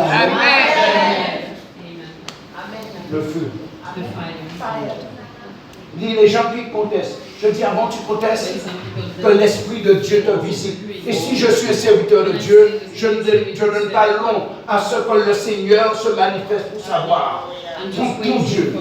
Amen. Le feu. Dis les gens qui contestent. Je dis avant tu contestes que l'Esprit de Dieu te visite. Et si je suis un serviteur de Dieu, je ne donne pas long à ce que le Seigneur se manifeste pour savoir. Ton Dieu.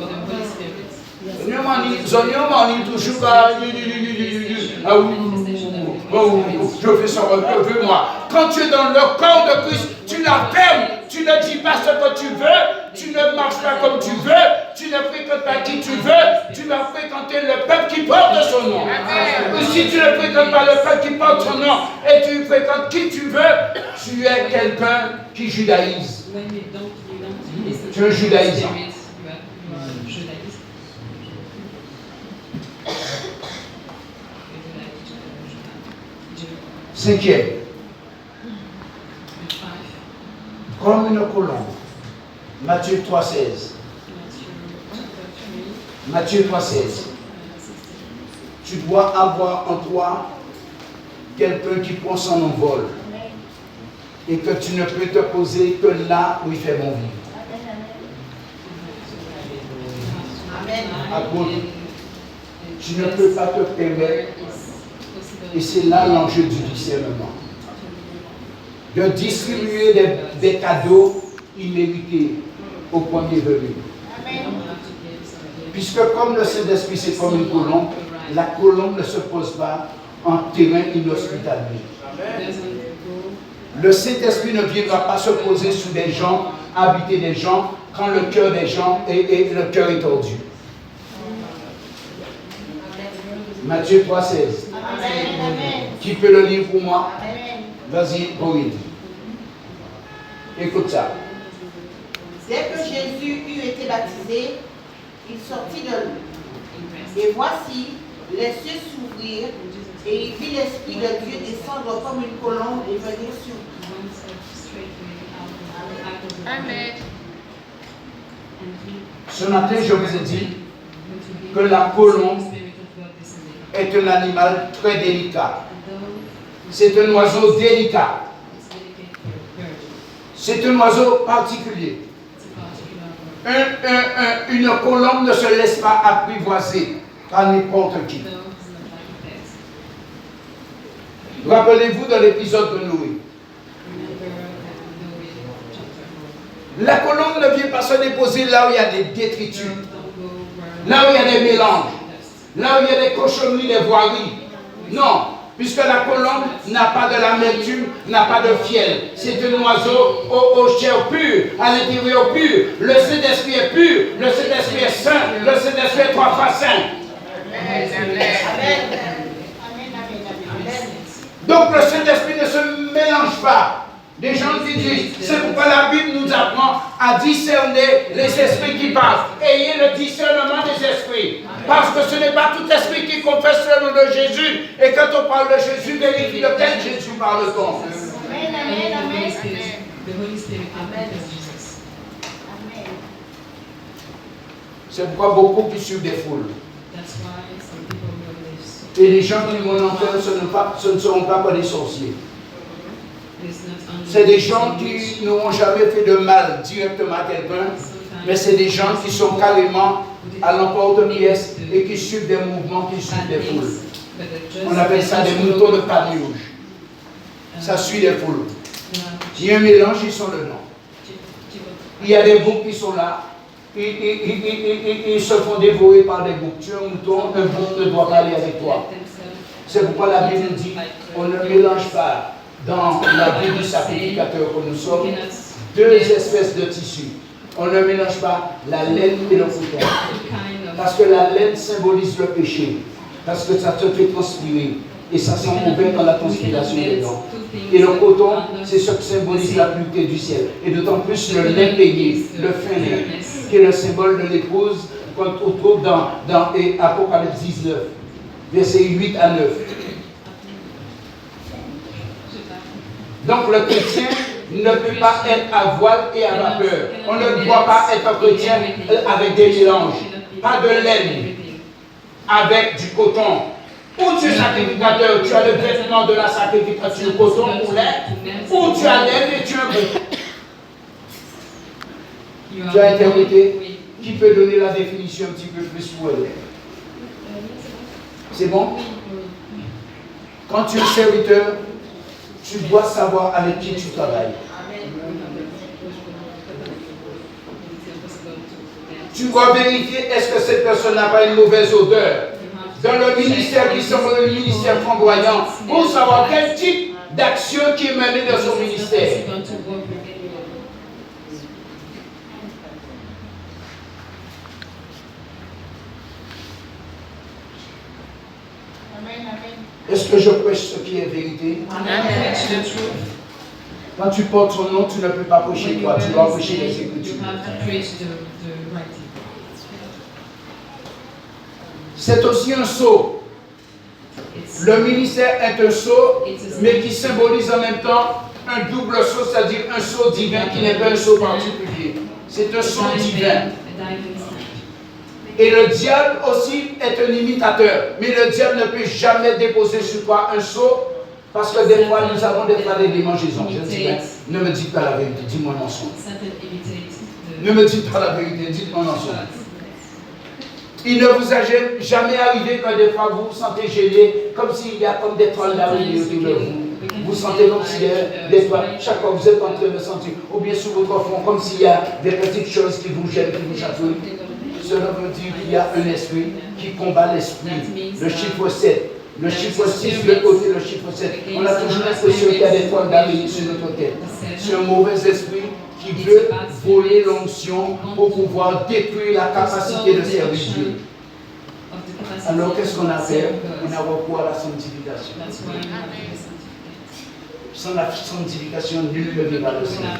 Toujours je fais ça, je veux moi. Quand tu es dans le corps de Christ, tu l'affermes, tu ne dis pas ce que tu veux, tu ne marches pas comme tu veux, tu ne fréquentes pas qui tu veux, tu vas fréquenter le peuple qui porte son nom. Et si tu ne fréquentes pas le peuple qui porte son nom et tu fréquentes qui tu veux, tu es quelqu'un qui judaïse. Tu es un judaïsant. Cinquième, comme une colombe, Matthieu 3,16. Matthieu 3,16. Tu dois avoir en toi quelqu'un qui prend son envol et que tu ne peux te poser que là où il fait bon vivre. Amen. Tu ne peux pas te permettre. Et c'est là l'enjeu du discernement. De distribuer des cadeaux immérités au premier venu. Puisque comme le Saint-Esprit c'est comme une colombe, la colombe ne se pose pas en terrain inhospitalier. Le Saint-Esprit ne viendra pas se poser sous des gens, habiter des gens, quand le cœur des gens le cœur est tordu. Matthieu 3,16. Qui peut le lire pour moi? Vas-y, Corinne. Écoute ça. Dès que Jésus eut été baptisé, il sortit de l'eau. Et voici, les cieux s'ouvrirent, et il vit l'Esprit de Dieu descendre comme une colombe et venir sur lui. Amen. Ce matin, je vous ai dit que la colombe est un animal très délicat. C'est un oiseau délicat. C'est un oiseau particulier. Une colombe ne se laisse pas apprivoiser par n'importe qui. Rappelez-vous de l'épisode de Noé. La colombe ne vient pas se déposer là où il y a des détritus, là où il y a des mélanges, là où il y a des cochonneries, des voiries. Non, puisque la colombe n'a pas de l'amertume, n'a pas de fiel. C'est un oiseau aux chair pure, à l'intérieur pur. Le Saint-Esprit est pur, le Saint-Esprit est saint, le Saint-Esprit est trois fois saint. Donc le Saint-Esprit ne se mélange pas. Des gens qui disent, c'est pourquoi la Bible nous apprend à discerner les esprits qui parlent. Ayez le discernement des esprits. Parce que ce n'est pas tout esprit qui confesse le nom de Jésus. Et quand on parle de Jésus, vérifie de quel Jésus parle-t-on. Amen, amen, amen. C'est pourquoi beaucoup qui suivent des foules. Et les gens qui vont en faire, ce ne seront pas comme des sorciers. C'est des gens qui n'auront jamais fait de mal directement à quelqu'un, mais c'est des gens qui sont carrément à l'emporte-pièce et qui suivent des mouvements, qui suivent des foules. On appelle ça des moutons de paniouge. Ça suit les foules. Il y a un mélange, ils sont dedans. Il y a des boucs qui sont là. Ils se font dévorer par des boucs. Tu es un mouton, un bouc ne doit pas aller avec toi. C'est pourquoi la Bible nous dit on ne mélange pas dans la vie du sacrificateur que nous sommes deux espèces de tissus. On ne mélange pas la laine et le coton. Parce que la laine symbolise le péché. Parce que ça te fait transpirer. Et ça sent mauvais quand la transpiration est dedans. Et le coton, c'est ce qui symbolise la pureté du ciel. Et d'autant plus le lin payé, le fin lin, qui est le symbole de l'épouse qu'on trouve dans Apocalypse 19, versets 8 à 9. Donc le chrétien ne peut pas être à voile et à vapeur. On ne doit pas être chrétien avec des mélanges. Pas de laine avec du coton. Ou tu es sacrificateur, tu as le vêtement de la sacrification, coton ou lait, ou tu as l'aile et tu as un peu. Tu as interprété? Qui peut donner la définition un petit peu plus pour elle? C'est bon? Quand tu es serviteur, tu dois savoir avec qui tu travailles. Tu dois vérifier est-ce que cette personne n'a pas une mauvaise odeur. Dans le ministère qui semble le ministère flamboyant, pour savoir quel type d'action qui est menée dans son ministère. Est-ce que je prêche ce qui est vérité? Quand tu portes son nom, tu ne peux pas prêcher toi, tu dois prêcher les Écritures. C'est aussi un sceau. Le ministère est un sceau, mais qui symbolise en même temps un double sceau, c'est-à-dire un sceau divin qui n'est pas un sceau particulier. C'est un sceau divin. Et le diable aussi est un imitateur. Mais le diable ne peut jamais déposer sur toi un sceau, parce que des fois, nous avons des fois des démangeaisons. Je dis, ne me dites pas la vérité, dis-moi non son. Ne me dites pas la vérité, dites-moi non son. Il ne vous a jamais arrivé que des fois vous vous sentez gêné, comme s'il y a comme des toiles d'araignée autour de vous. Vous sentez comme s'il y a des toiles, chaque fois vous êtes en train de sentir, ou bien sur votre front, comme s'il y a des petites choses qui vous gênent, qui vous chatouillent. Cela veut dire qu'il y a un esprit qui combat l'esprit. Le chiffre 7. Le chiffre 6, le côté, le chiffre 7. On a toujours l'impression qu'il y a des toiles d'araignée sur notre tête. C'est un mauvais esprit qui veut voler l'onction pour pouvoir détruire la capacité de servir Dieu. Alors qu'est-ce qu'on a fait? On a recours à la sanctification. Sans la sanctification, nul ne verra le Seigneur.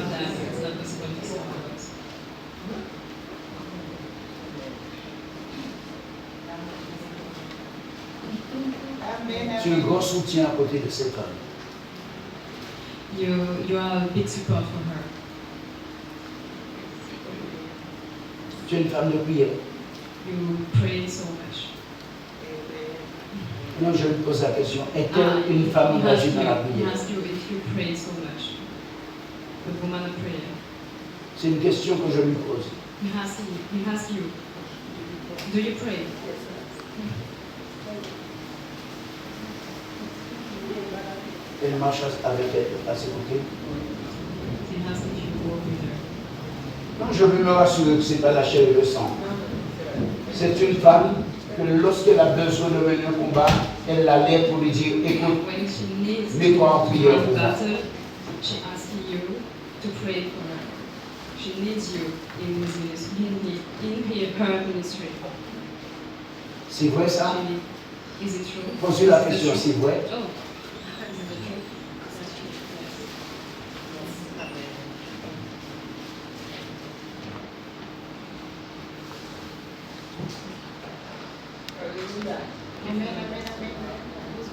Tu es un grand soutien à côté de cette femme. You are a big support for her. Tu es une femme de prière. You pray so much. Non, je lui pose la question. Est-elle une femme engagée dans la prière? If you pray so much. A woman of prayer. C'est une question que je lui pose. He asks you. Do you pray? Elle marche avec elle, à ses côtés. Non, je veux me rassurer que ce n'est pas la chair et le sang. C'est une femme que lorsqu'elle a besoin de mener un combat, elle la lève pour lui dire, écoute, mets-toi en prière pour moi. She asks you to pray for her. She needs you in her ministry. C'est vrai ça? Is it true? Posez la question, c'est vrai? Oh.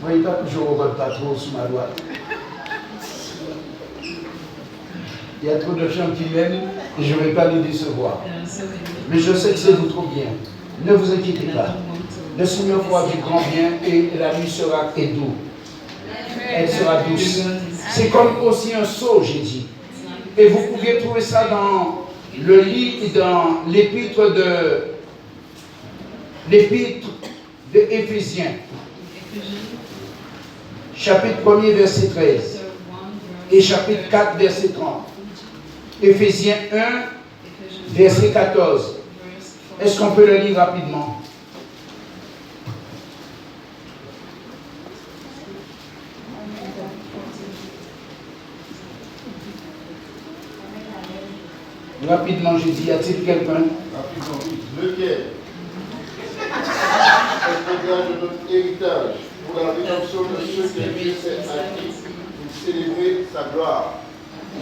Vous voyez pas que je ne regarde pas trop sous ma droite. Il y a trop de gens qui m'aiment et je ne vais pas les décevoir. Mais je sais que c'est vous trop bien. Ne vous inquiétez pas. Le Seigneur fera du grand bien et la nuit sera douce. Elle sera douce. C'est comme aussi un sceau, j'ai dit. Et vous pouvez trouver ça dans le livre, dans l'épître de Éphésiens. Chapitre 1er, verset 13. Et chapitre 4, verset 30. Éphésiens 1, verset 14. Est-ce qu'on peut le lire rapidement? Rapidement, j'ai dit, y a-t-il quelqu'un? Rapidement, oui. Lequel est de notre héritage pour la rédemption de ceux que Dieu s'est acquis pour célébrer sa gloire.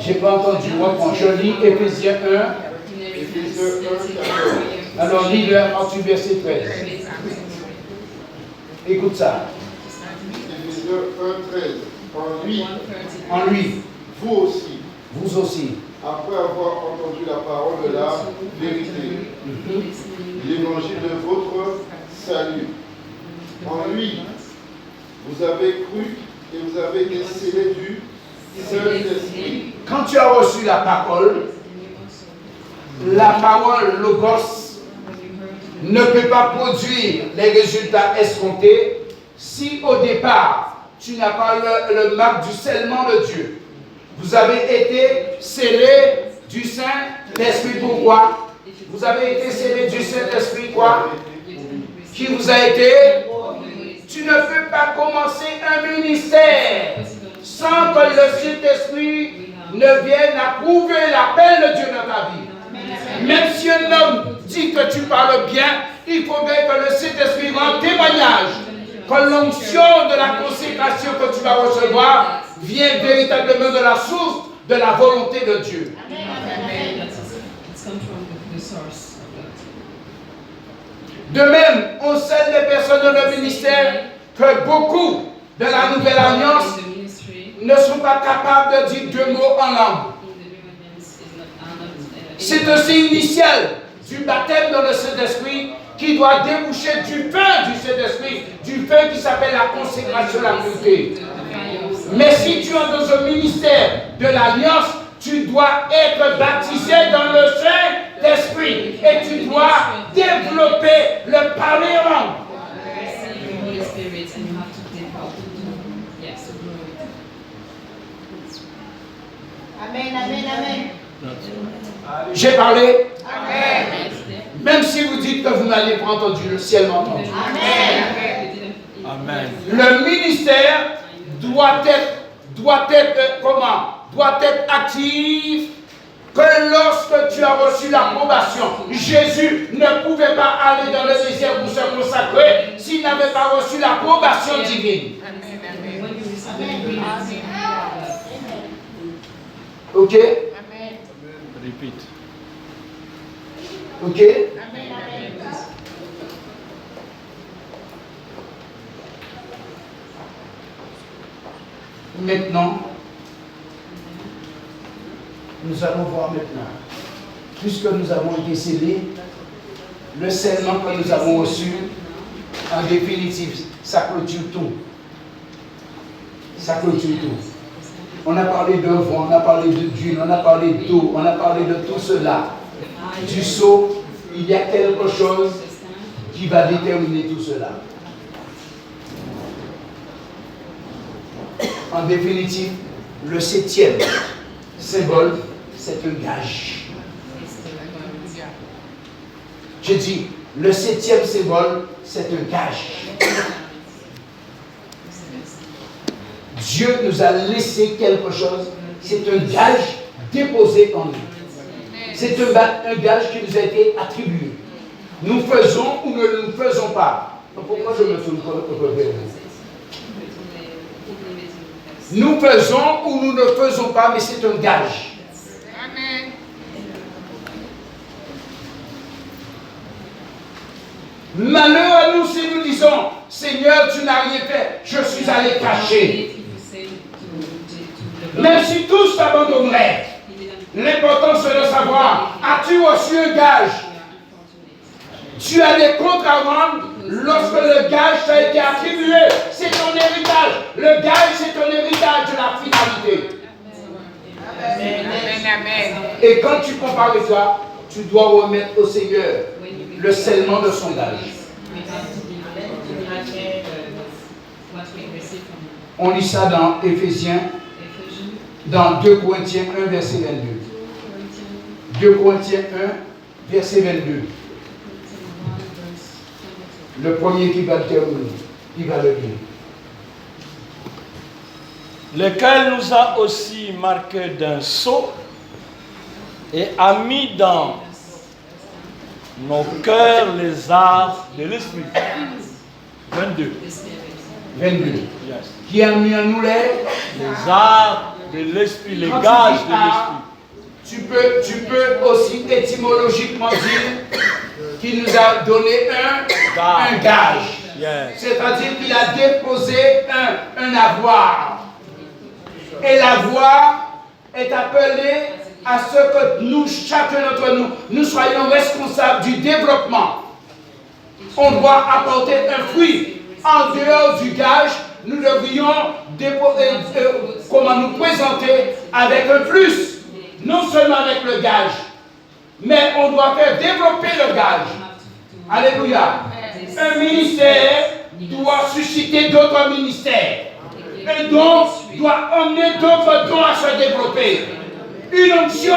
J'ai pas entendu, reprends. Je lis Éphésiens 1. Éphésiens 1, 14. Alors, lis-le à partir du verset 13. Écoute ça. Éphésiens 1, 13. En lui, vous aussi, après avoir entendu la parole de la vérité, l'évangile de votre salut. En lui, Vous avez cru et vous avez été scellés du Saint-Esprit. Quand tu as reçu la parole, logos, ne peut pas produire les résultats escomptés si au départ, tu n'as pas le marque du scellement de Dieu. Vous avez été scellés du Saint-Esprit. Pourquoi? Vous avez été scellés du Saint-Esprit quoi? Qui vous a été? Tu ne peux pas commencer un ministère sans que le Saint-Esprit ne vienne approuver l'appel de Dieu dans ta vie. Même si un homme dit que tu parles bien, il faudrait que le Saint-Esprit rende témoignage que l'onction de la consécration que tu vas recevoir vient véritablement de la source de la volonté de Dieu. De même, on scelle les personnes dans le ministère que beaucoup de la Nouvelle Alliance ne sont pas capables de dire 2 mots en langue. C'est un signe initial du baptême dans le Saint-Esprit qui doit déboucher du pain du Saint-Esprit, du pain qui s'appelle la consécration, la pureté. Mais si tu es dans un ministère de l'Alliance, tu dois être baptisé dans le Saint-Esprit et tu dois développer le parler en langue. Amen, amen, amen. J'ai parlé. Amen. Même si vous dites que vous n'allez pas entendre, le ciel m'entend. Amen. Le ministère doit être comment? Doit être actif. Que lorsque tu as reçu l'approbation, Jésus ne pouvait pas aller dans le désert pour se consacrer s'il n'avait pas reçu l'approbation divine. Ok? Repeat. Ok? Maintenant, nous allons voir maintenant, puisque nous avons été scellés, le scellement que nous avons reçu, en définitive, ça clôture tout. Ça clôture tout. On a parlé de vent, on a parlé de d'huile, on a parlé d'eau, on a parlé de tout cela. Du sceau, il y a quelque chose qui va déterminer tout cela. En définitive, le 7e symbole, c'est un gage. Je dis, le 7e symbole, c'est un gage. Dieu nous a laissé quelque chose, c'est un gage déposé en nous. C'est un gage qui nous a été attribué. Nous faisons ou ne nous faisons pas. Donc pourquoi je me tourne vers vous? Nous faisons ou nous ne faisons pas, mais c'est un gage. Amen. Malheur à nous si nous disons, Seigneur, tu n'as rien fait, je suis allé cacher. Même si tous t'abandonneraient, l'important c'est de savoir, as-tu reçu un gage? Tu as des comptes à rendre lorsque le gage t'a été attribué. C'est ton héritage. Le gage, c'est ton héritage de la finalité. Amen. Amen. Et quand tu compares ça, tu dois remettre au Seigneur le scellement de son gage. On lit ça dans Éphésiens, dans 2 Corinthiens 1, verset 22. 2 Corinthiens 1, verset 22. Le premier qui va le terminer, qui va le dire. Lequel nous a aussi marqué d'un sceau et a mis dans nos cœurs les arts de l'esprit. 22. 22. Yes. Qui a mis en nous les arts de l'esprit, les gages de l'esprit. Tu peux aussi étymologiquement dire qu'il nous a donné un gage. Yes. C'est-à-dire qu'il a déposé un avoir. Et l'avoir est appelé à ce que nous, chacun d'entre nous, nous soyons responsables du développement. On doit apporter un fruit en dehors du gage. nous devrions comment nous présenter avec un plus, non seulement avec le gage, mais on doit faire développer le gage. Alléluia. Un ministère doit susciter d'autres ministères. Un don doit emmener d'autres dons à se développer. Une onction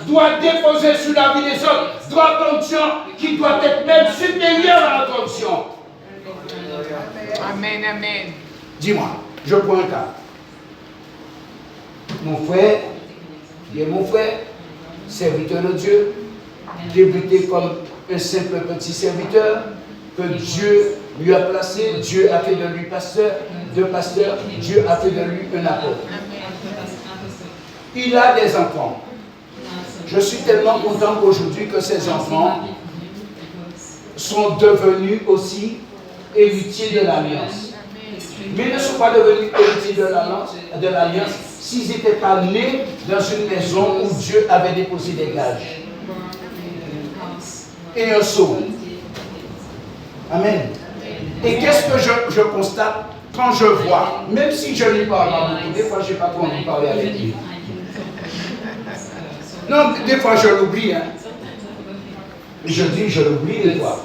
doit déposer sur la vie des autres d'autres onctions qui doit être même supérieure à notre onction. Amen, amen. Dis-moi, je prends un cas. Mon frère, qui est mon frère, serviteur de Dieu, débuté comme un simple petit serviteur, que Dieu lui a placé, Dieu a fait de lui pasteur, Dieu a fait de lui un apôtre. Il a des enfants. Je suis tellement content qu'aujourd'hui que ces enfants sont devenus aussi héritiers de l'Alliance. Mais ils ne sont pas devenus héritiers de l'Alliance s'ils n'étaient pas nés dans une maison où Dieu avait déposé des gages et un sceau. Amen. Et qu'est-ce que je constate quand je vois, même si je lui parle pas beaucoup, des fois je n'ai pas trop envie de parler avec lui. Non, des fois je l'oublie. Hein. Je dis je l'oublie des fois.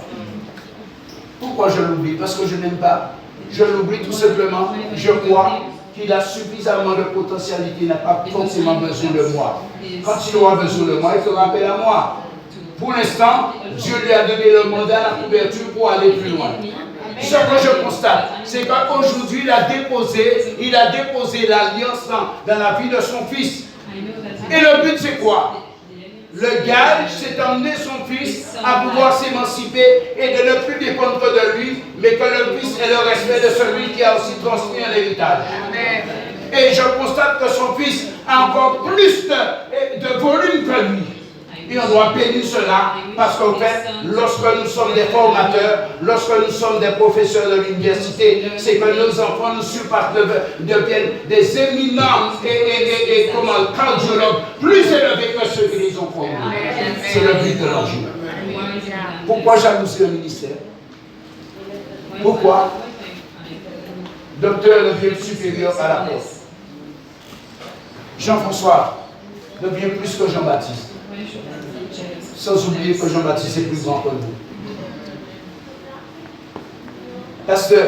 Pourquoi je l'oublie? Parce que je n'aime pas. Je l'oublie tout simplement. Je crois qu'il a suffisamment de potentialité, il n'a pas forcément besoin de moi. Quand il aura besoin de moi, il fera appel à moi. Pour l'instant, Dieu lui a donné le mandat, la couverture pour aller plus loin. Ce que je constate, c'est qu'aujourd'hui, il a déposé l'alliance dans la vie de son fils. Et le but, c'est quoi? Le gage, c'est d'emmener son fils à pouvoir s'émanciper et de ne plus dépendre de lui, mais que le fils ait le respect de celui qui a aussi transmis un héritage. Et je constate que son fils a encore plus de volume que lui. Et on doit bénir cela parce qu'en fait, lorsque nous sommes des formateurs, lorsque nous sommes des professeurs de l'université, c'est que nos enfants nous supportent, deviennent des éminents et cardiologues plus élevés que ceux qui les ont formés. C'est le but de l'enjeu. Pourquoi jalouser un ministère? Pourquoi docteur devient supérieur à la porte? Jean-François devient plus que Jean-Baptiste. Sans oublier que Jean-Baptiste est plus grand que vous. Pasteur,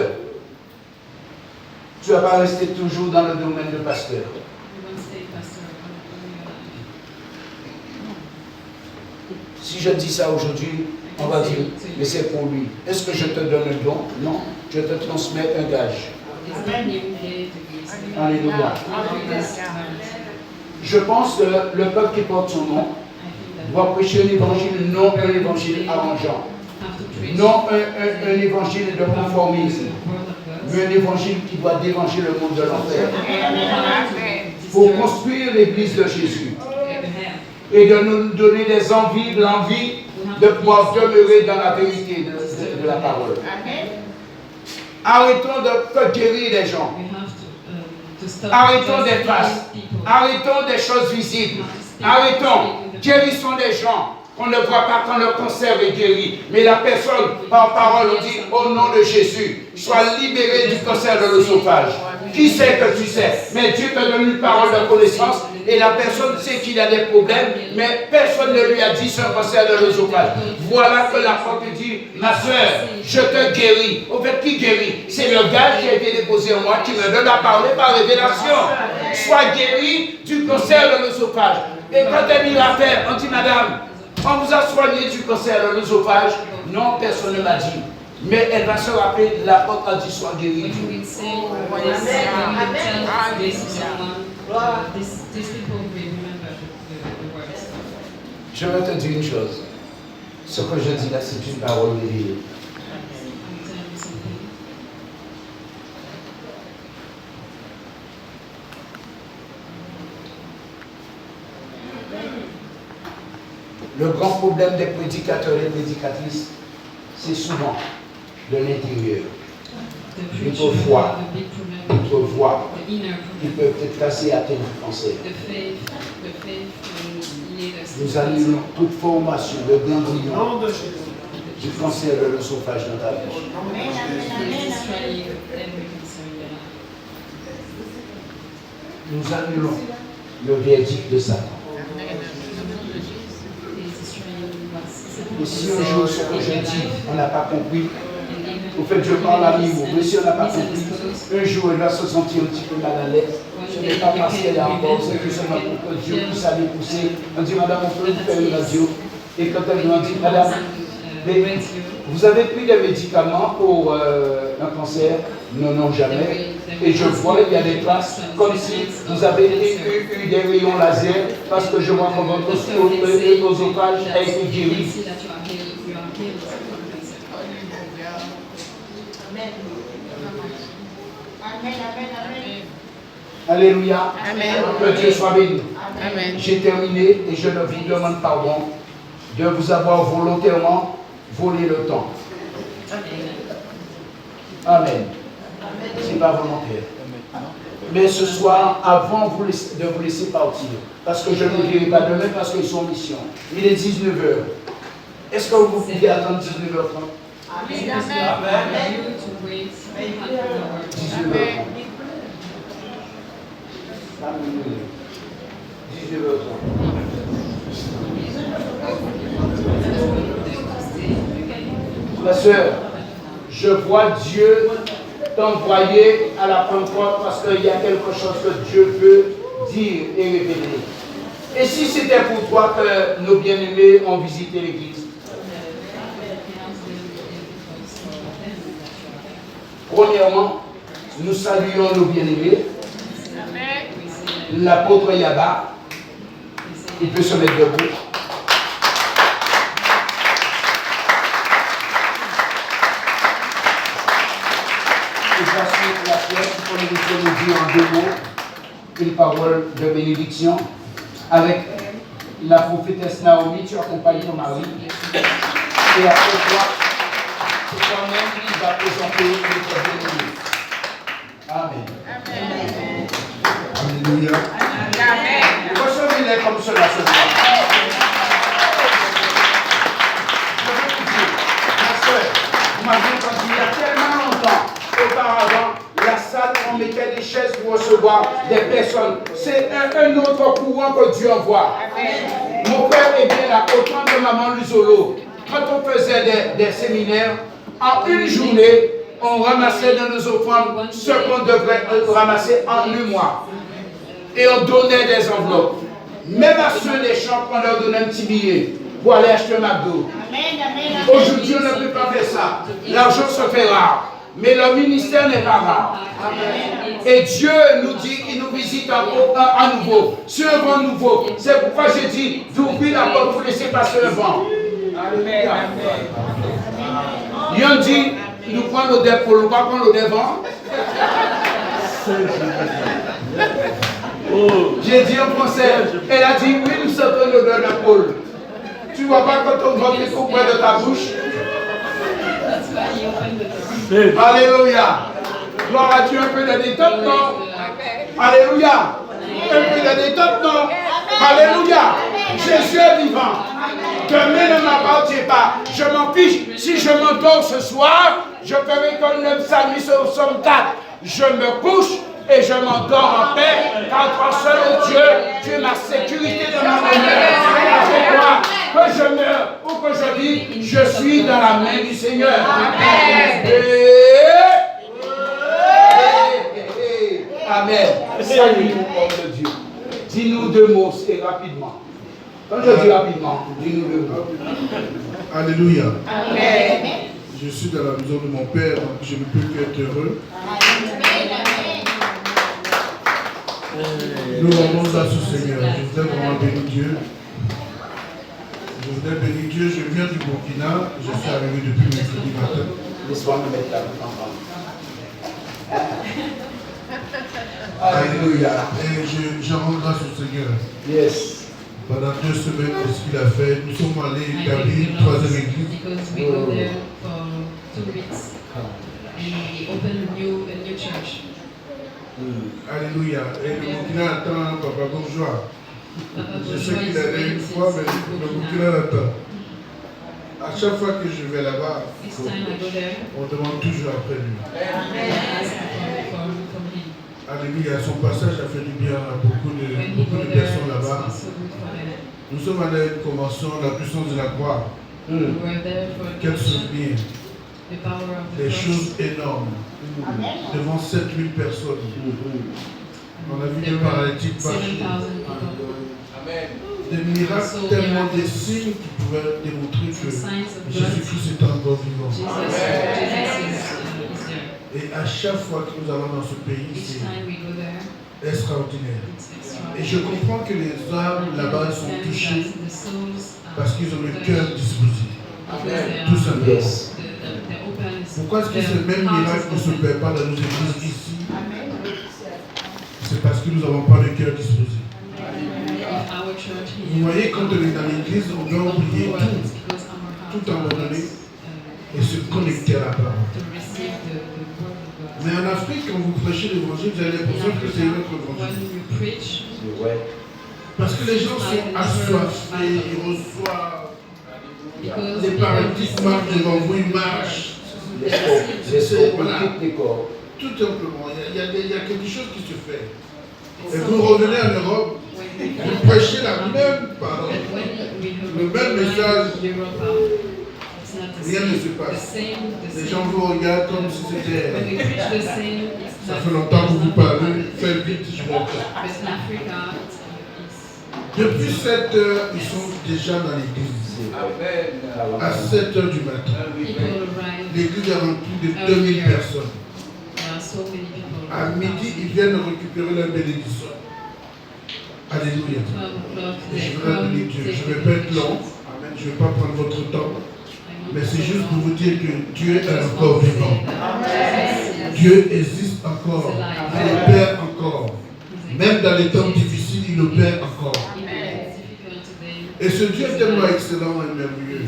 tu ne vas pas rester toujours dans le domaine de pasteur. Si je dis ça aujourd'hui, on va dire, mais c'est pour lui. Est-ce que je te donne un don? Non, je te transmets un gage. Alléluia. Je pense que le peuple qui porte son nom doit prêcher un évangile, non un évangile arrangeant, non un évangile de conformisme, mais un évangile qui doit déranger le monde de l'enfer. Pour construire l'église de Jésus et de nous donner des envies, l'envie de pouvoir demeurer dans la vérité de la parole. Arrêtons de guérir les gens. Arrêtons des faces. Arrêtons des choses visibles. Arrêtons. Guérissons les gens qu'on ne voit pas quand le cancer est guéri. Mais la personne, par parole, on dit au nom de Jésus, sois libéré du cancer de l'œsophage. Qui sait que tu sais? Mais Dieu te donne une parole de connaissance et la personne sait qu'il a des problèmes, mais personne ne lui a dit c'est un cancer de l'œsophage. Voilà que la porte dit, ma soeur, je te guéris. Au fait, qui guérit? C'est le gars qui a été déposé en moi qui me donne à parler par révélation. Sois guéri du cancer de l'œsophage. Et quand elle vient à faire, on dit, madame, on vous a soigné du cancer de l'œsophage? Non, personne ne m'a dit. Mais elle va se rappeler, la porte a dit, sois guéri. Je vais te dire une chose. Ce que je dis là, c'est une parole révélée. Le grand problème des prédicateurs et des prédicatrices, c'est souvent de l'intérieur. Notre foi, qui peuvent être cassées à tes pensées. Nous annulons toute formation de ganglion du cancer de l'œsophage dans ta vie. nous annulons le verdict de Satan. Et si un jour ce que je dis, on n'a pas compris, au fait je parle à mi-mot, mais si on n'a pas compris, un jour elle va se sentir un petit peu mal à l'aise. Ce n'est pas parce qu'elle est encore, c'est tout seulement pour que Dieu puisse aller pousser. On dit, madame, on peut vous faire une radio. Et quand elle nous dit, madame, mais vous avez pris des médicaments pour un cancer? Non, non, jamais. Et je vois, il y a des traces, comme si vous avez eu des rayons laser, parce que je vois que votre oesophage a été guéri. Alléluia. Amen. Que Dieu soit béni. Amen. J'ai terminé et je vous demande pardon de vous avoir volontairement volé le temps. Amen. Ce n'est pas volontaire. Mais ce soir, avant de vous laisser partir, parce que je ne vous dirai pas demain, parce qu'ils sont en mission, il est 19h. Est-ce que vous pouvez attendre 19h30? Amen. 19h30. 19h30. Ma soeur, je vois Dieu t'envoyer à la Pentecôte parce qu'il y a quelque chose que Dieu veut dire et révéler. Et si c'était pour toi que nos bien-aimés ont visité l'église? Premièrement, nous saluons nos bien-aimés. L'apôtre Yaba, il peut se mettre debout. Et voici la pièce pour nous dire en 2 mots une parole de bénédiction. Avec la prophétesse Naomi, tu accompagnes ton mari. Et après toi, c'est toi-même qui vas présenter notre bénédiction. Amen. Amen. Alléluia. Amen. Recevez-les comme cela ce soir. Je veux vous dire, ma soeur, vous m'avez entendu il y a tellement longtemps, auparavant, la salle, on mettait des chaises pour recevoir des personnes. C'est un autre courant que Dieu envoie. Mon père est bien là, autant de maman Luzolo. Quand on faisait des séminaires, en une journée, on ramassait dans nos offrandes ce qu'on devrait ramasser en 1 mois. Et on donnait des enveloppes. Même à ceux des champs, on leur donnait un petit billet pour aller acheter un McDo. Aujourd'hui, on ne peut pas faire ça. L'argent se fait rare. Mais le ministère n'est pas rare. Et Dieu nous dit, il nous visite à nouveau, sur un vent nouveau. C'est pourquoi j'ai dit d'ouvrir la porte pour laisser passer le vent. Ils ont dit, nous prenons nos dépôts, nous ne pas prendre nos devants. J'ai dit en français, elle a dit oui, nous sommes l'odeur d'épaule. Tu ne vois pas quand on voit quelque chose près de ta bouche? Alléluia. Gloire à Dieu, un peu de détente, non? Alléluia. Un peu de détente, non? Alléluia. Jésus est vivant. Demain ne m'appartient pas. Je m'en fiche. Si je m'endors ce soir, je ferai comme le psalmiste au psaume 4. Je me couche et je m'endors en paix, car toi seul, oh Dieu, tu es ma sécurité de ma bonheur. C'est moi, que je meure ou que je vis, je suis dans la main du Seigneur. Amen. Amen. Salut-nous, homme de Dieu. Dis-nous 2 mots et rapidement. Quand je dis rapidement, dis-nous 2 mots. Alléluia. Amen. Je suis dans la maison de mon Père, donc je ne peux qu'être heureux. Nous rendons grâce au Seigneur. Je voudrais vraiment bénir Dieu. Je voudrais bénir Dieu. Je viens du Burkina. Je suis arrivé depuis mercredi matin. Laisse-moi me mettre là pour Alléluia. Et je rends grâce au Seigneur. Yes. Pendant 2 semaines, ce qu'il a fait, nous sommes allés établir une 3e église. Because we go there for 2 weeks and we open a new church. Alléluia. Et le Burkina attend Papa Bourgeois. Je sais qu'il est allé une fois, mais le Burkina l'attend. À chaque fois que je vais là-bas, on demande toujours après lui. Alléluia, son passage a fait du bien à beaucoup de personnes là-bas. Nous sommes allés à une convention, la puissance de la croix. Quel souvenir. Des choses énormes. Devant 7000 personnes. On a vu des paralytiques marcher. Des miracles, tellement des signes qui pouvaient démontrer que Jésus-Christ est encore vivant. Et à chaque fois que nous allons dans ce pays, c'est extraordinaire. Et je comprends que les âmes là-bas sont touchées parce qu'ils ont le cœur disposé. Tout simplement. Pourquoi est-ce que ce même miracle ne se fait pas dans nos églises ici? C'est parce que nous n'avons pas le cœur disposé. Vous voyez, quand on est dans l'église, on doit oublier tout abandonner et se connecter à la parole. Mais en Afrique, quand vous prêchez l'évangile, vous avez l'impression que c'est votre évangile. Parce que les gens sont assoiffés, ils reçoivent. Les paralytiques marchent devant vous, ils marchent. Voilà. Tout simplement, il y a quelque chose qui se fait. Et vous revenez en Europe, vous prêchez la même parole, le même message. Rien ne se passe. Les gens vous regardent comme si c'était. Ça fait longtemps que vous parlez, faites vite, je vois pas. Depuis 7 heures, ils sont déjà dans l'église. À 7 heures du matin. L'église est remplie de 2000 personnes. À midi, ils viennent récupérer leur bénédiction. Alléluia. Et je voudrais bénir Dieu. Je ne vais pas être long. Amen. Je ne vais pas prendre votre temps. Mais c'est juste pour vous dire que Dieu est encore vivant. Dieu existe encore. Il opère encore. Même dans les temps difficiles, il opère encore. Et ce Dieu est tellement excellent et merveilleux.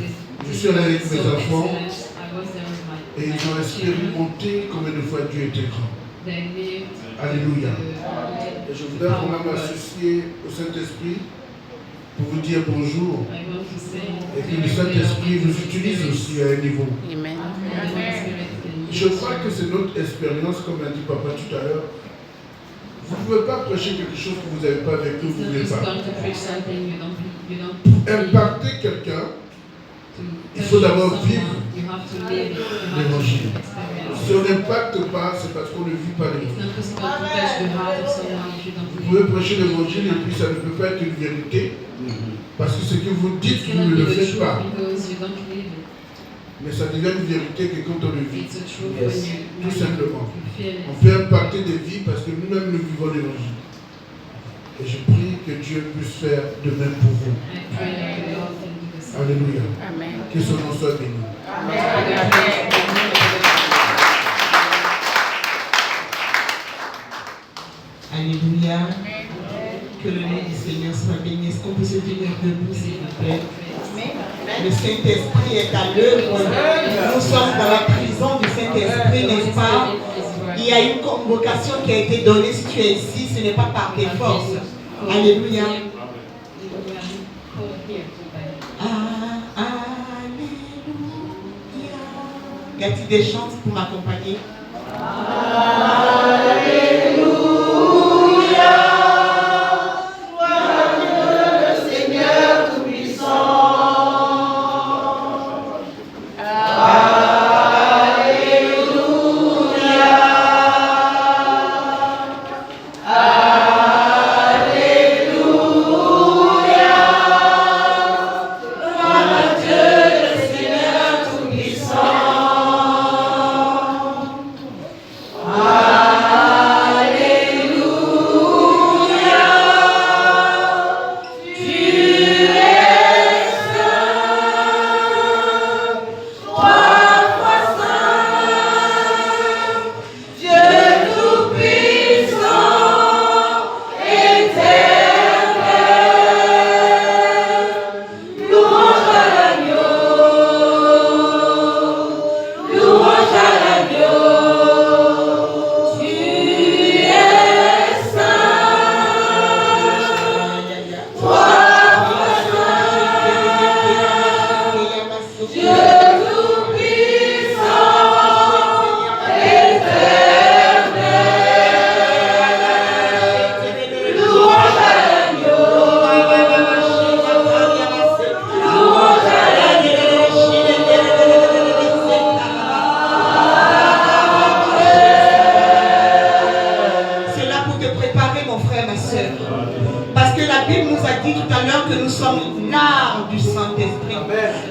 Je suis allé avec mes enfants et ils ont expérimenté combien de fois Dieu était grand. Alléluia. Et je voudrais vraiment m'associer au Saint-Esprit pour vous dire bonjour. Et que le Saint-Esprit vous utilise aussi à un niveau. Amen. Je crois que c'est notre expérience, comme a dit papa tout à l'heure. Vous ne pouvez pas prêcher quelque chose que vous n'avez pas vécu, vous ne voulez pas. Pour impacter quelqu'un, il faut d'abord vivre l'évangile. Si on n'impacte pas, c'est parce qu'on ne vit pas l'évangile. Vous pouvez prêcher l'évangile et puis ça ne peut pas être une vérité. Parce que ce que vous dites, vous ne le faites pas. Mais ça devient une vérité que quand on le vit. Tout simplement. On fait impacter des vies parce que nous-mêmes nous vivons l'évangile. Et je prie que Dieu puisse faire de même pour vous. Alléluia. Amen. Que son nom soit béni. Alléluia. Que le nom du Seigneur soit béni. Est-ce qu'on peut se tenir debout, s'il vous plaît? Le Saint-Esprit est à l'œuvre. Nous sommes dans la prison du Saint-Esprit, n'est-ce pas? Il y a une convocation qui a été donnée. Si tu es ici, ce n'est pas par tes forces. Alléluia. Alléluia. Y a-t-il des chants pour m'accompagner? Alléluia. Gloire à Dieu, le Seigneur Tout-Puissant. sommes l'arbre du Saint-Esprit.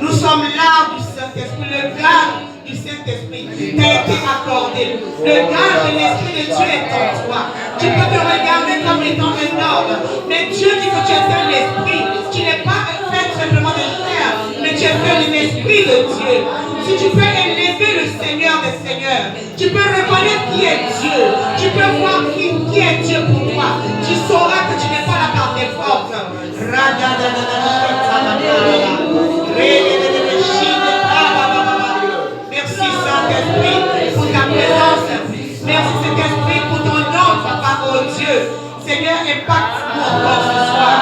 Nous sommes l'arbre du Saint-Esprit, le gage du Saint-Esprit t'a été accordé. Le gage de l'Esprit de Dieu est en toi. Tu peux te regarder comme étant un homme, mais Dieu dit que tu es un esprit. Tu n'es pas fait simplement de chair, mais tu es fait d'un esprit de Dieu. Si tu peux élever le Seigneur des Seigneurs, tu peux reconnaître qui est Dieu, tu peux voir qui est Dieu pour toi, tu sauras que tu n'es pas là par tes forces. Merci Saint-Esprit pour ta présence. Merci Saint-Esprit pour ton nom, Papa, oh Dieu. Seigneur, impacte-nous encore ce soir.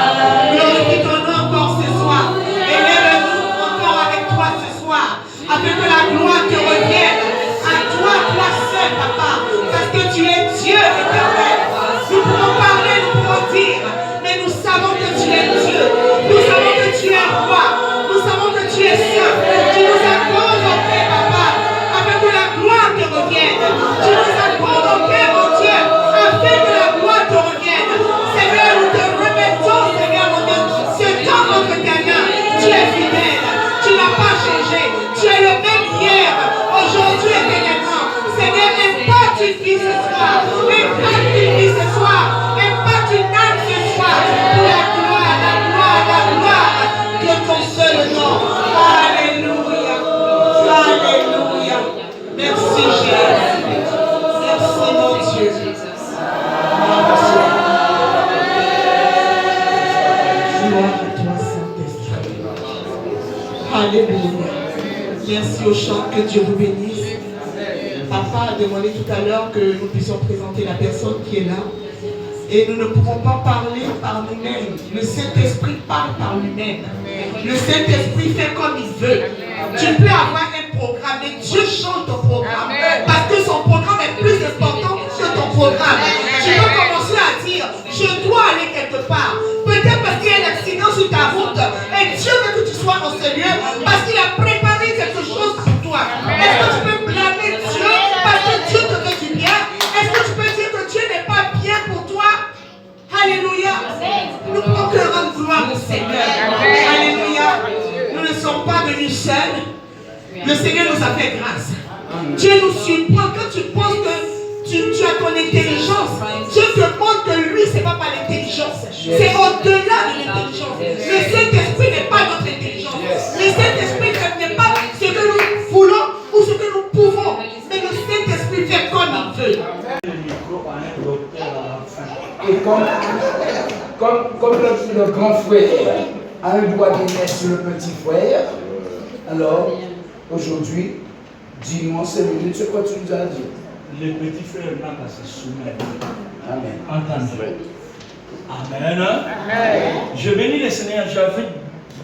Glorifie ton nom encore ce soir. Élève-nous encore avec toi ce soir. Afin que la gloire te revienne. À toi, toi seul, Papa. Parce que tu es Dieu éternel. Nous pouvons parler, nous pouvons dire, mais nous savons que tu es Dieu. Nous savons que tu es roi. Nous savons que tu es saint. Tu nous as convoqués, Papa, afin que la gloire te revienne. Tu nous as convoqués, mon Dieu, afin que la gloire te revienne. Seigneur, nous te remettons, Seigneur, mon Dieu, ce temps entre tes mains. Tu es fidèle. Tu n'as pas changé. Tu es le même hier, aujourd'hui et éternellement. Seigneur, impacte une vie ce soir. Impacte une vie ce soir. Impacte une âme ce soir. Pour la gloire, la gloire, la gloire de ton seul nom. Alléluia. Alléluia. Merci Jésus. Merci mon Dieu. Gloire à toi, Saint-Esprit. Alléluia. Merci au chant, que Dieu vous bénisse. Papa a demandé tout à l'heure que nous puissions présenter la personne qui est là. Et nous ne pouvons pas parler par nous-mêmes. Le Saint-Esprit parle par lui-même. Le Saint-Esprit fait comme il veut. Tu peux avoir un programme, mais Dieu change ton programme. Parce que son programme est plus important que ton programme. Tu peux commencer à dire, je dois aller quelque part. Peut-être parce qu'il y a un accident sur ta route. Et Dieu veut que tu sois dans ce lieu parce qu'il a préparé quelque chose pour toi. Est-ce que tu peux blâmer Dieu parce que Dieu te fait du bien? Est-ce que tu peux dire que Dieu n'est pas bien pour toi? Alléluia. Nous pouvons que rendre gloire au Seigneur. Alléluia. Nous ne sommes pas venus seuls. Le Seigneur nous a fait grâce. Dieu nous surprend quand tu penses que tu as ton intelligence. Dieu te montre que lui, ce n'est pas par l'intelligence. C'est au-delà de l'intelligence. Le Saint-Esprit n'est pas notre intelligence. Le Saint-Esprit n'est pas ce que nous voulons ou ce que nous pouvons. Mais le Saint-Esprit fait comme il veut. Et comme le grand frère a un doigt d'aîné sur le petit frère, alors aujourd'hui, dis-moi en 5 minutes ce que tu nous as dit. Le petit frère n'a qu'à se soumettre. Amen. Entendez. Amen. Amen. Je bénis le Seigneur, j'avais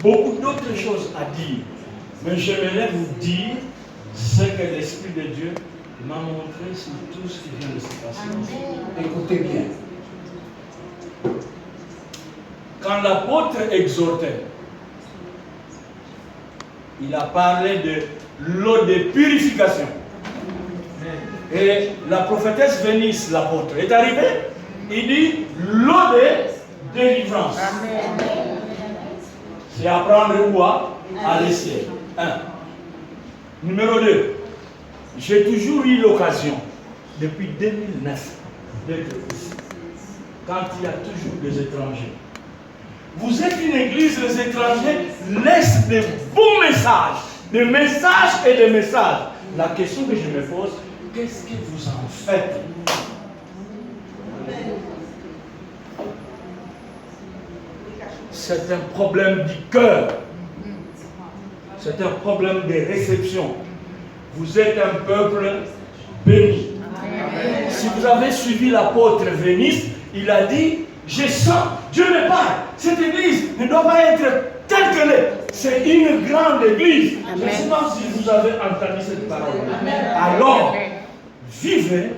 beaucoup d'autres choses à dire. Mais j'aimerais vous dire ce que l'Esprit de Dieu m'a montré sur tout ce qui vient de se passer. Écoutez bien. Quand l'apôtre exhortait, il a parlé de l'eau de purification. Et la prophétesse Vénice, l'apôtre, est arrivée. Il dit l'eau de délivrance. C'est à prendre ou à laisser. 1. Numéro 2. J'ai toujours eu l'occasion, depuis 2009, d'être ici. Quand il y a toujours des étrangers. Vous êtes une église, les étrangers laissent des beaux messages. Des messages et des messages. La question que je me pose, qu'est-ce que vous en faites? C'est un problème du cœur. C'est un problème de réception. Vous êtes un peuple béni. Si vous avez suivi l'apôtre Vénice, il a dit, je sens, Dieu me parle. Cette église ne doit pas être telle qu'elle est. C'est une grande église. Je ne sais pas si vous avez entendu cette parole. Alors, vivez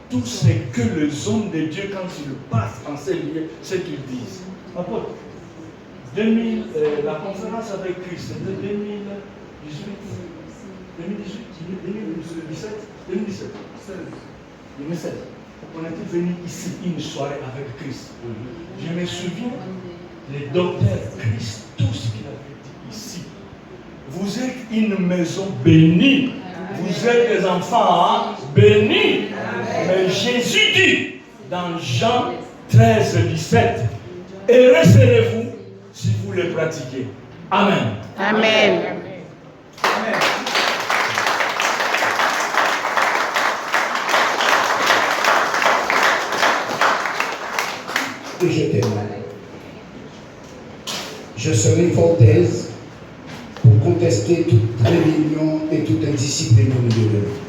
tout ce que les hommes de Dieu, quand ils passent en ces lieux, ce qu'ils disent. Apôtre, la conférence avec Christ, c'était 2018, 2017. On était venu ici une soirée avec Christ. Je me souviens, le docteur Christ, tout ce qu'il avait dit ici. Vous êtes une maison bénie. Vous êtes des enfants bénis. Mais Jésus dit dans Jean 13, 17, et resterez-vous si vous les pratiquez. Amen. Amen. Et je t'aime. Je serai fort aise pour contester toute rébellion et toute indiscipline au milieu de nous.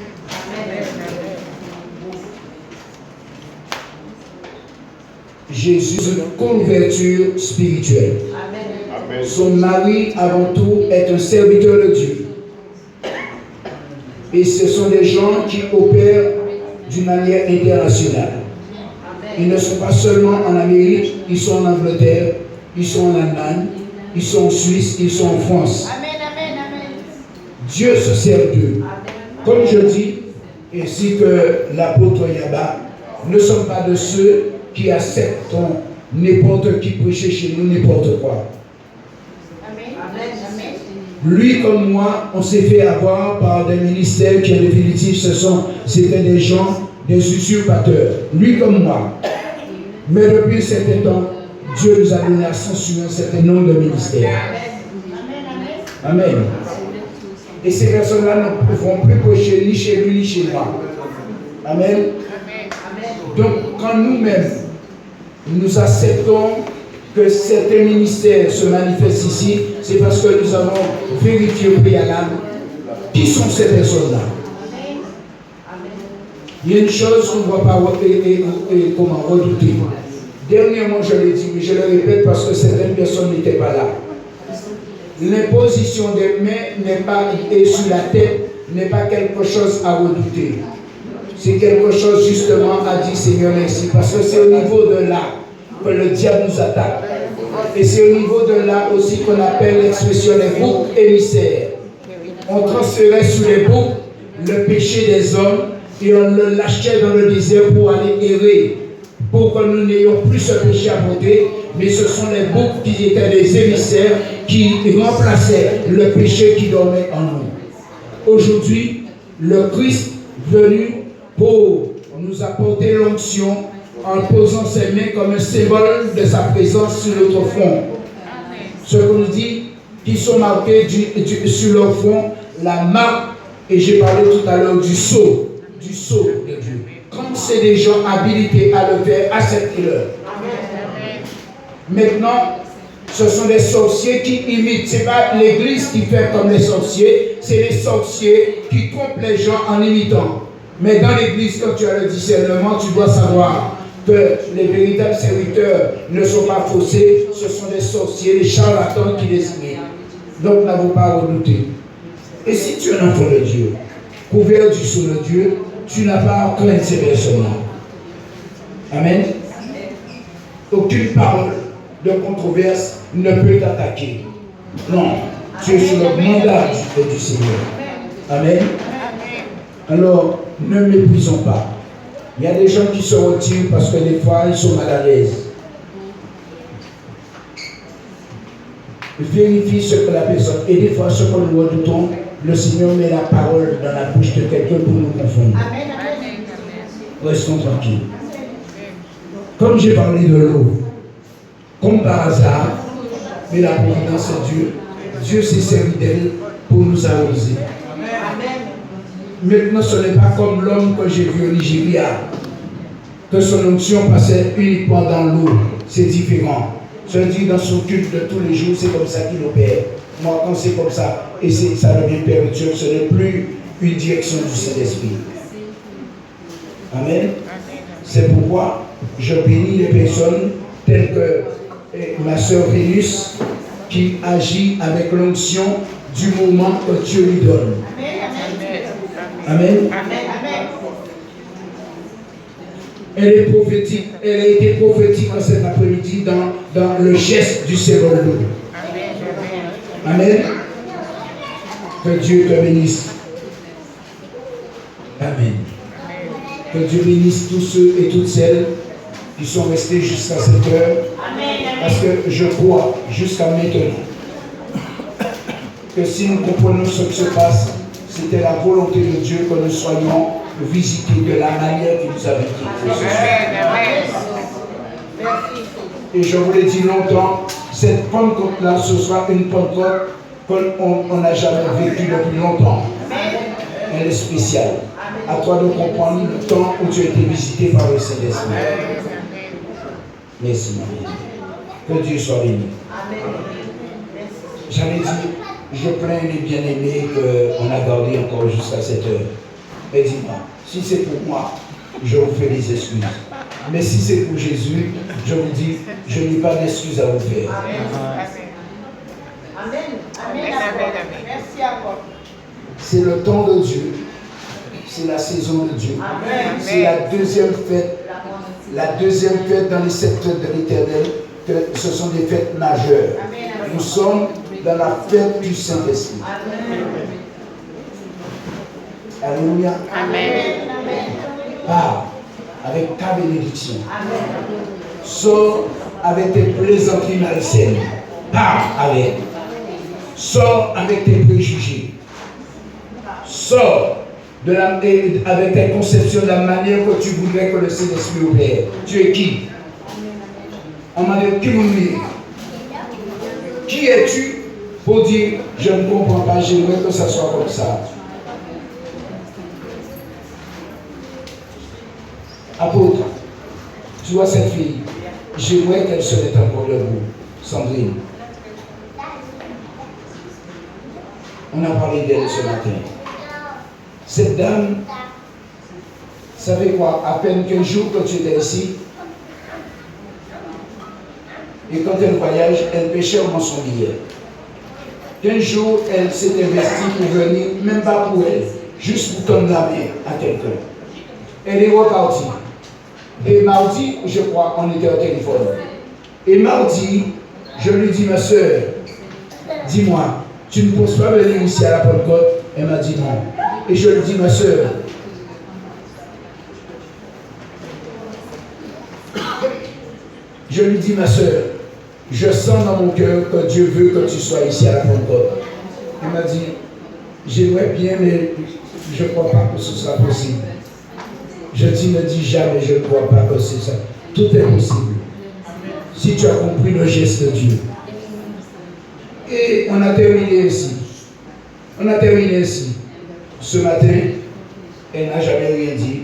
Jésus, une converture spirituelle. Amen. Son mari, avant tout, est un serviteur de Dieu. Et ce sont des gens qui opèrent d'une manière internationale. Ils ne sont pas seulement en Amérique, ils sont en Angleterre, ils sont en Allemagne, ils sont en Suisse, ils sont en France. Amen, amen, amen. Dieu se sert d'eux. Comme je dis, ainsi que l'apôtre Yaba, nous ne sommes pas de ceux qui acceptent n'importe qui prêcher chez nous n'importe quoi. Amen, amen, amen. Lui comme moi, on s'est fait avoir par des ministères qui en définitive c'était des gens, des usurpateurs. Lui comme moi. Mais depuis un certain temps, Dieu nous a donné à censurer un certain nombre de ministères. Amen. Amen. Et ces personnes-là ne pourront plus prêcher ni chez lui ni chez moi. Amen. Donc quand nous-mêmes, nous acceptons que certains ministères se manifestent ici, c'est parce que nous avons vérifié au préalable qui sont ces personnes-là. Il y a une chose qu'on ne doit pas comment redouter. Dernièrement, je l'ai dit, mais je le répète parce que certaines personnes n'étaient pas là. L'imposition des mains et sur la tête n'est pas quelque chose à redouter. C'est quelque chose justement à dire Seigneur merci, parce que c'est au niveau de là que le diable nous attaque. Et c'est au niveau de là aussi qu'on appelle l'expression les boucs émissaires. On transférait sur les boucs le péché des hommes et on le lâchait dans le désert pour aller errer, pour que nous n'ayons plus ce péché à porter, mais ce sont les boucs qui étaient des émissaires qui remplaçaient le péché qui dormait en nous. Aujourd'hui, le Christ venu pour nous apporter l'onction en posant ses mains comme un symbole de sa présence sur notre front. Ce qu'on nous dit, qu'ils sont marqués sur leur front, la marque, et j'ai parlé tout à l'heure du sceau de Dieu. Comme c'est des gens habilités à le faire, acceptez-le. Maintenant, ce sont des sorciers qui imitent. Ce n'est pas l'église qui fait comme les sorciers, c'est les sorciers qui trompent les gens en imitant. Mais dans l'église, quand tu as le discernement, tu dois savoir que les véritables serviteurs ne sont pas faussés, ce sont des sorciers, des charlatans qui les imitent. Donc, n'avons pas à redouter. Et si tu es un enfant de Dieu, couvert du sceau de Dieu, tu n'as pas à craindre ces personnes-là. Amen. Aucune parole de controverse ne peut t'attaquer. Non, tu es sur le mandat du Seigneur. Amen. Alors, ne méprisons pas. Il y a des gens qui se retirent parce que des fois, ils sont mal à l'aise. Vérifie ce que la personne, et des fois, ce que nous redoutons, le Seigneur met la parole dans la bouche de quelqu'un pour nous confondre. Amen, amen. Restons tranquilles. Comme j'ai parlé de l'eau, comme par hasard, mais la providence est Dieu. Dieu s'est servi d'elle pour nous arroser. Maintenant, ce n'est pas comme l'homme que j'ai vu au Nigeria, que son onction passait uniquement dans l'eau. C'est différent. Je dis dans son culte de tous les jours, c'est comme ça qu'il opère. Moi, quand c'est comme ça, et ça devient perpétuel, ce n'est plus une direction du Saint-Esprit. Amen. C'est pourquoi je bénis les personnes telles que ma sœur Vénus, qui agit avec l'onction du moment que Dieu lui donne. Amen. Elle est prophétique, elle a été prophétique en cet après-midi dans le geste du symbole d'eau. Amen. Que Dieu te bénisse. Amen. Que Dieu bénisse tous ceux et toutes celles qui sont restés jusqu'à cette heure. Parce que je crois jusqu'à maintenant que si nous comprenons ce qui se passe, c'était la volonté de Dieu que nous soyons visités de la manière qu'il nous avait dit. Et je vous l'ai dit longtemps, cette Pentecôte-là, ce sera une Pentecôte qu'on n'a jamais vécue depuis longtemps. Elle est spéciale. À toi de comprendre le temps où tu as été visité par le Saint-Esprit. Merci, ma vie. Que Dieu soit béni. J'avais dit, je plains les bien-aimés qu'on a gardés encore jusqu'à cette heure. Mais dis-moi, si c'est pour moi, je vous fais des excuses. Mais si c'est pour Jésus, je vous dis, je n'ai pas d'excuses à vous faire. Amen. Merci encore. C'est le temps de Dieu. C'est la saison de Dieu. C'est la deuxième fête. La deuxième fête dans les 7 fêtes de l'Éternel, que ce sont des fêtes majeures. Nous sommes dans la fête du Saint-Esprit. Alléluia. Pars avec ta bénédiction. Sors avec tes plaisanteries malsaines. Pars avec. Sors avec tes préjugés. Sors avec ta conception de la manière que tu voudrais que le Saint-Esprit opère. Tu es qui? On m'a dit, qui vous dit? Qui es-tu pour dire, je ne comprends pas, j'aimerais que ça soit comme ça? Apôtre, tu vois cette fille, j'aimerais qu'elle serait encore debout. Sandrine. On a parlé d'elle ce matin. Cette dame, vous savez quoi, à peine qu'un jour que tu étais ici, et quand elle voyage, elle pêchait au mensonnier. Qu'un jour, elle s'est investie pour venir, même pas pour elle, juste pour tendre la main à quelqu'un. Elle est repartie. Et mardi, je crois, on était au téléphone. Et mardi, je lui dis, ma soeur, dis-moi, tu ne penses pas venir ici à la Pentecôte? Elle m'a dit non. Et je lui dis, ma soeur, je sens dans mon cœur que Dieu veut que tu sois ici à la Pentecôte. Elle m'a dit, j'aimerais bien, mais je ne crois pas que ce sera possible. Je ne dis jamais, je ne crois pas que c'est ça. Tout est possible. Si tu as compris le geste de Dieu. Et on a terminé ici. Ce matin, elle n'a jamais rien dit.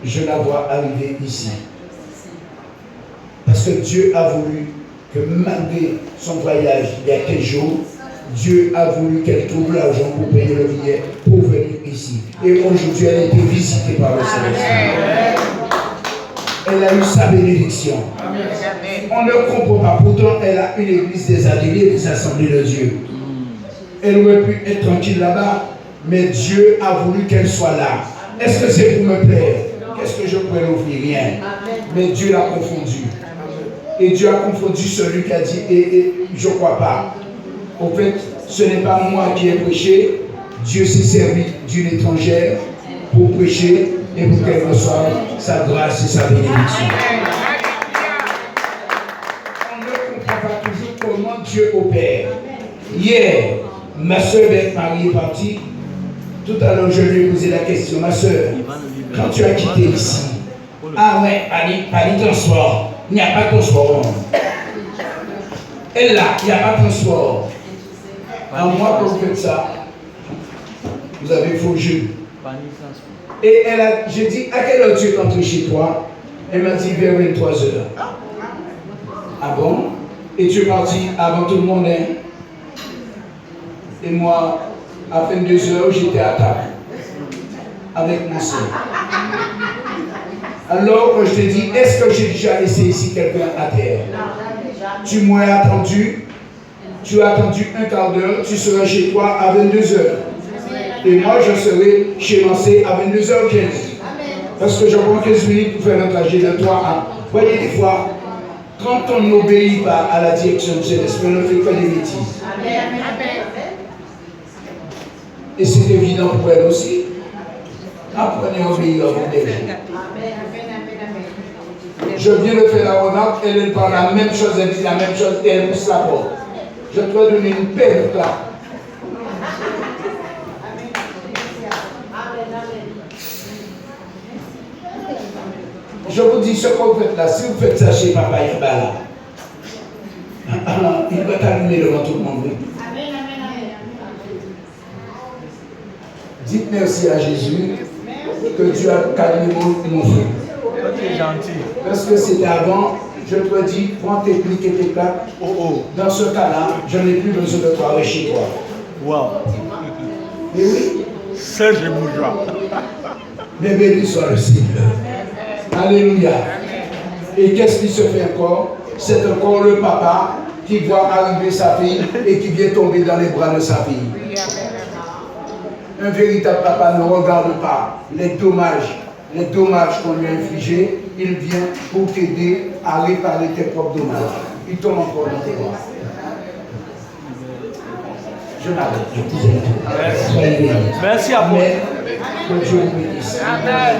Je la vois arriver ici. Parce que Dieu a voulu que malgré son voyage il y a 15 jours, Dieu a voulu qu'elle trouve l'argent pour payer le billet pour venir ici. Et aujourd'hui, elle a été visitée par le Seigneur. Elle a eu sa bénédiction. On ne comprend pas. Pourtant, elle a une église des ateliers, des assemblées de Dieu. Elle aurait pu être tranquille là-bas, mais Dieu a voulu qu'elle soit là. Est-ce que c'est pour me plaire? Qu'est-ce que je pourrais l'offrir? Rien. Mais Dieu l'a confondu. Et Dieu a confondu celui qui a dit, et je ne crois pas. Au fait, ce n'est pas moi qui ai prêché. Dieu s'est servi d'une étrangère pour prêcher et pour qu'elle reçoive sa grâce et sa bénédiction. On ne comprend pas toujours comment Dieu opère. Hier, ma soeur Marie est partie. Tout à l'heure, je lui ai posé la question, ma soeur, quand tu as quitté ici, ah ouais, pas de transport. Il n'y a pas de transport. Et là, il n'y a pas de transport. À moi, quand vous faites ça, vous avez faux jeu. Et j'ai dit, à quelle heure tu es rentré chez toi? Elle m'a dit, vers 23h. Ah bon? Et tu es parti avant tout le monde, hein? Et moi, à 22h, j'étais à table. Avec mon soeur. Alors, quand je t'ai dit, est-ce que j'ai déjà laissé ici quelqu'un à terre? Tu m'as attendu. Tu as attendu un quart d'heure. Tu seras chez toi à 22h. Et moi, je serai chez Lancé à 22h15. Parce que je prends 15 minutes pour faire un trajet de toi à... Vous voyez, des fois, quand on n'obéit pas à la direction de Saint-Esprit, on ne fait pas des bêtises. Et c'est évident pour elle aussi. Apprenez à obéir à vos désirs. je viens de faire la remarque, elle parle la même chose, elle dit la même chose et elle pousse la porte. Je te dois donner une paix là. Je vous dis ce que vous faites là, si vous faites ça chez Papa Yaba là, il va t'allumer devant tout le monde. Dites merci à Jésus que Dieu a calmé mon feu. C'est gentil. Parce que c'était avant, je te dis, prends tes clics et tes claques. Dans ce cas-là, je n'ai plus besoin de toi chez toi. Wow. Et oui. Serge Bourgeois. Mais béni soit le Seigneur. Alléluia. Et qu'est-ce qui se fait encore? C'est encore le papa qui voit arriver sa fille et qui vient tomber dans les bras de sa fille. Un véritable papa ne regarde pas les dommages qu'on lui a infligés. Il vient pour t'aider à réparer tes propres dommages. Il tombe encore dans tes bras. Je m'arrête. Je vous aime. Merci à vous. Que Dieu vous bénisse. Amen.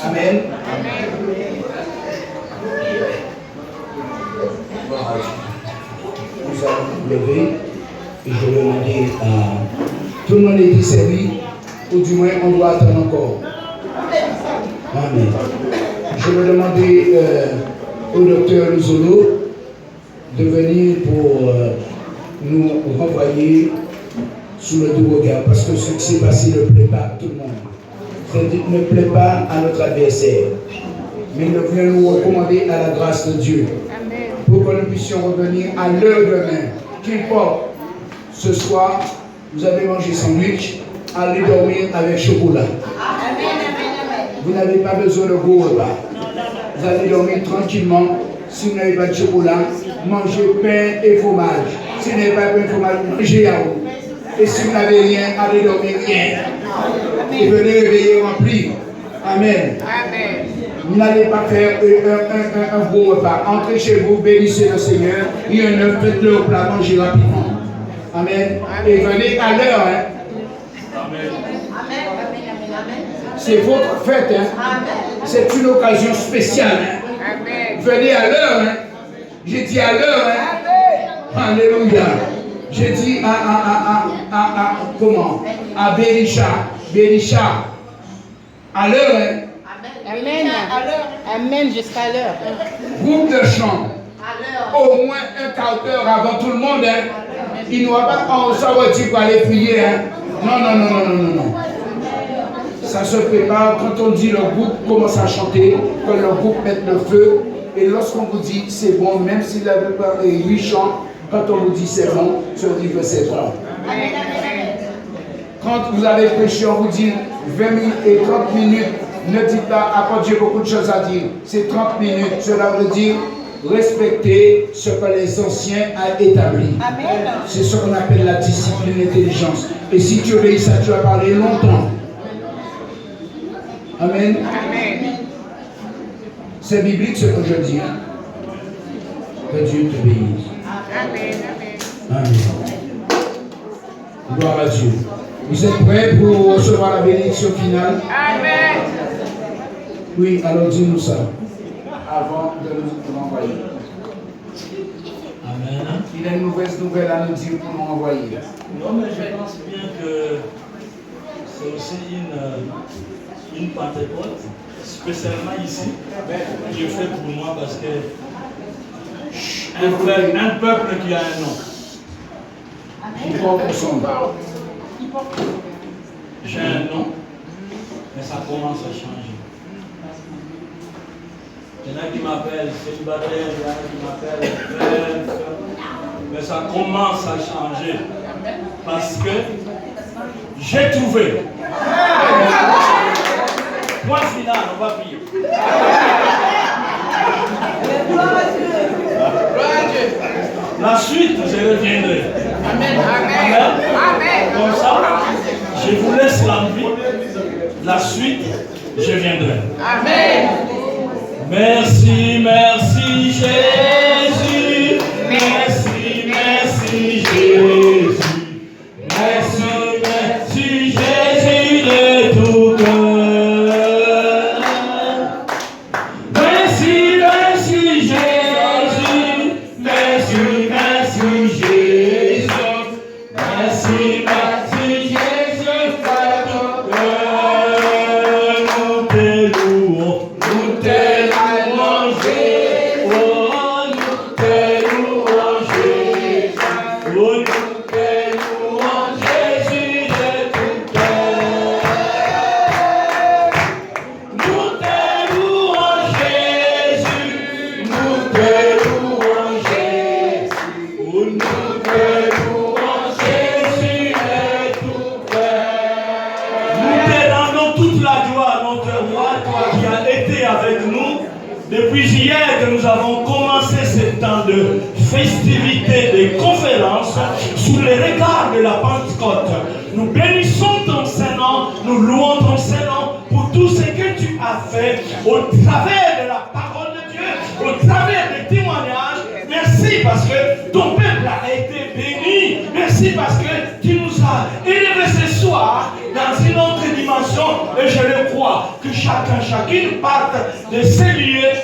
Amen. Nous allons nous lever et je vais demander à tout le monde est dit c'est oui, ou du moins on doit attendre encore. Amen. Je vais demander au docteur Luzolo de venir pour nous renvoyer sous le doux regard parce que ce qui s'est passé ne plaît pas à tout le monde. C'est-à-dire ne plaît pas à notre adversaire. Mais nous voulons nous recommander à la grâce de Dieu. Amen. Pour que nous puissions revenir à l'heure demain. Qu'importe, ce soir, vous avez mangé sandwich, allez dormir avec chocolat. Vous n'avez pas besoin de gros repas. Vous allez dormir tranquillement. Si vous n'avez pas de chocolat, mangez pain et fromage. Si vous n'avez pas de pain et fromage, mangez yaourt. Et si vous n'avez rien, allez dormir rien. Et venez réveiller rempli. Amen. Amen. Vous n'allez pas faire un gros repas. Entrez chez vous, bénissez le Seigneur. Il y a un œuf, faites-le au plat, mangez rapidement. Amen. Et venez à l'heure. Hein. Amen. C'est votre fête. Hein. C'est une occasion spéciale. Hein. Venez à l'heure. Hein. J'ai dit à l'heure. Hein. Alléluia. J'ai dit comment? À Bérisha. À l'heure. Hein. Amen. Amen jusqu'à l'heure. Groupe de chant. Au moins un quart d'heure avant tout le monde. Hein. Il n'y aura pas en savoir pour aller prier. Hein. Non. Ça se prépare quand on dit le groupe commence à chanter, que le groupe mette le feu. Et lorsqu'on vous dit c'est bon, même s'il n'avait pas 8 chants, quand on vous dit c'est bon, ça veut dire que c'est bon. Quand vous avez prêché, on vous dit 20 minutes et 30 minutes. Ne dites pas, après j'ai beaucoup de choses à dire. C'est 30 minutes. Cela veut dire respecter ce que les anciens ont établi. C'est ce qu'on appelle la discipline intelligence. Et si tu obéis ça, tu vas parler longtemps. Amen. C'est biblique ce que je dis. Hein? Que Dieu te bénisse. Amen. Gloire à Dieu. Vous êtes prêts pour recevoir la bénédiction finale? Amen. Oui, alors dis-nous ça. Avant de nous envoyer. Amen. Il a une mauvaise nouvelle à nous dire pour nous envoyer. Non, mais je pense bien que c'est aussi une Pentecôte, spécialement ici, qui est fait pour moi parce que un peuple qui a un nom. Il porte son nom. J'ai un nom, mais ça commence à changer. Il y en a qui m'appellent célibataire, il y en a qui m'appellent frère, mais ça commence à changer. Parce que j'ai trouvé. Point final, on va prier. La suite, je reviendrai. Amen. Comme ça, je vous laisse l'envie. La suite, je viendrai. Amen. Merci, merci Jésus. Merci, merci Jésus. Merci, merci Jésus de tout cœur. Merci, merci Jésus. Merci, merci Jésus. Merci, merci Jésus de tout cœur. Nous te louons, nous te louons Jésus. Oh, nous te louons Jésus. Oh, nous te louons Jésus de tout cœur. Nous te louons Jésus. Nous te louons Jésus. Oh, nous te louons Jésus de tout cœur. Nous te rendons toute la gloire, notre roi, toi qui as été avec nous depuis hier que nous avons commencé ce temps de festivité, de conférence sous les regards de la Pentecôte. Nous bénissons ton Saint-Nom, nous louons ton Saint-Nom pour tout ce que tu as fait au travers de la parole de Dieu, au travers des témoignages. Merci parce que ton peuple a été béni. Merci parce que tu nous as élevés ce soir dans une autre dimension. Et je le crois que chacune parte de ces lieux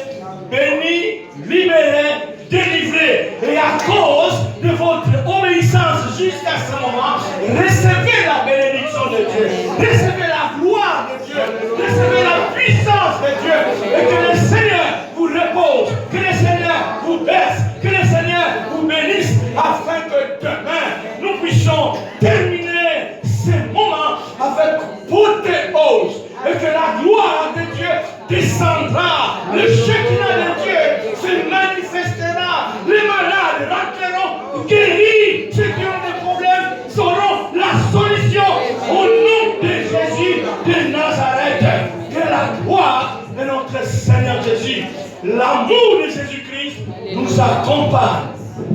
bénis, libérés, délivrés. Et à cause de votre obéissance jusqu'à ce moment, recevez la bénédiction de Dieu. Recevez la gloire de Dieu. Recevez la puissance de Dieu. Et que le Seigneur vous repose. Que le Seigneur vous baisse. Que le Seigneur vous bénisse afin que demain nous puissions terminer ce moment avec toute hausse. Et que la gloire de Dieu descendra. Le Shekinah de Dieu se manifestera. Les malades rentreront guéris. Ceux qui ont des problèmes sauront la solution. Au nom de Jésus de Nazareth. Que la gloire de notre Seigneur Jésus, l'amour de Jésus-Christ nous accompagne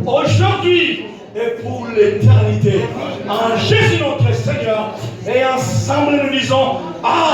aujourd'hui et pour l'éternité. En Jésus notre Seigneur. Et ensemble nous disons Amen.